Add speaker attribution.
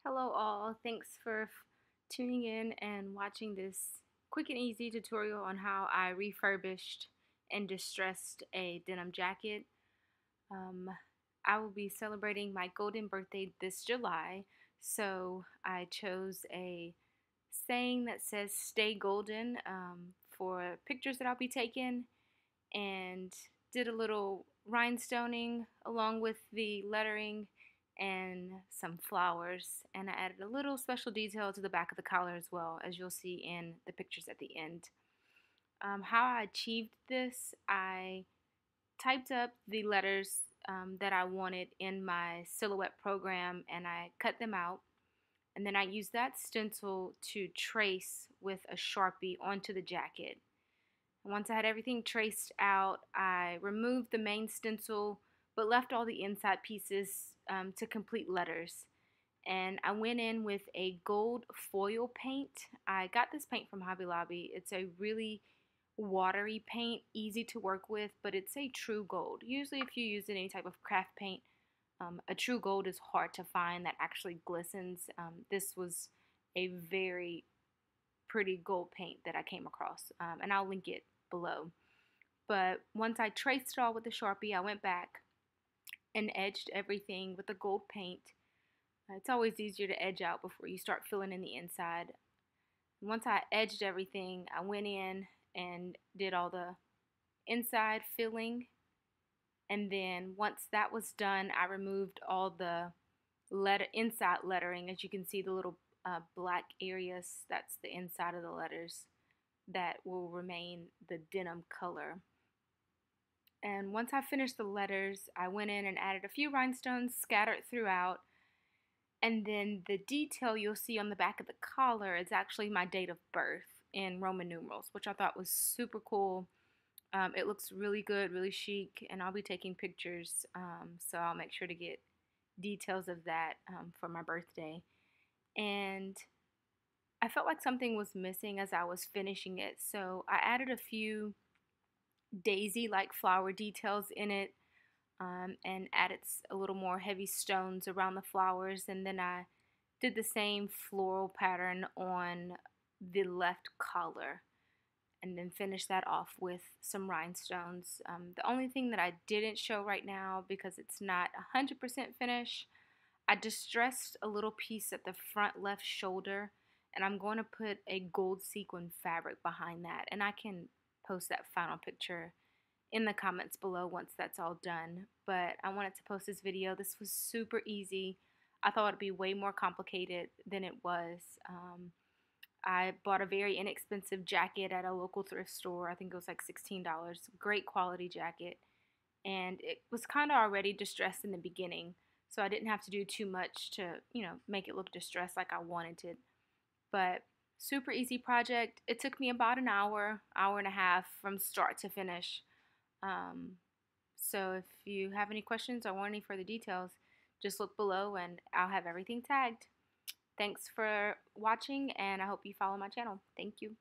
Speaker 1: Hello all, thanks for tuning in and watching this quick and easy tutorial on how I refurbished and distressed a denim jacket. Um, I will be celebrating my golden birthday this July, so I chose a saying that says stay golden for pictures that I'll be taking, and did a little rhinestoning along with the lettering and some flowers, and I added a little special detail to the back of the collar as well, as you'll see in the pictures at the end. How I achieved this, I typed up the letters that I wanted in my silhouette program and I cut them out, and then I used that stencil to trace with a Sharpie onto the jacket. Once I had everything traced out, I removed the main stencil but left all the inside pieces to complete letters. And I went in with a gold foil paint. I got this paint from Hobby Lobby. It's a really watery paint, easy to work with, but it's a true gold. Usually if you use any type of craft paint, a true gold is hard to find that actually glistens. This was a very pretty gold paint that I came across, and I'll link it below. But once I traced it all with the Sharpie, I went back and edged everything with the gold paint. It's always easier to edge out before you start filling in the inside. Once I edged everything, I went in and did all the inside filling. And then once that was done, I removed all the inside lettering. As you can see, the little black areas, that's the inside of the letters that will remain the denim color. And once I finished the letters, I went in and added a few rhinestones scattered throughout. And then the detail you'll see on the back of the collar is actually my date of birth in Roman numerals, which I thought was super cool. It looks really good, really chic, and I'll be taking pictures, so I'll make sure to get details of that for my birthday. And I felt like something was missing as I was finishing it, so I added a few daisy-like flower details in it, and added a little more heavy stones around the flowers, and then I did the same floral pattern on the left collar, and then finished that off with some rhinestones. The only thing that I didn't show right now, because it's not 100% finished, I distressed a little piece at the front left shoulder, and I'm going to put a gold sequin fabric behind that, and I can post that final picture in the comments below once that's all done. But I wanted to post this video. This was super easy. I thought it'd be way more complicated than it was. I bought a very inexpensive jacket at a local thrift store. I think it was like $16. Great quality jacket. And it was kind of already distressed in the beginning, so I didn't have to do too much to, make it look distressed like I wanted it. But super easy project. It took me about an hour, hour and a half from start to finish. So if you have any questions or want any further details, just look below and I'll have everything tagged. Thanks for watching, and I hope you follow my channel. Thank you.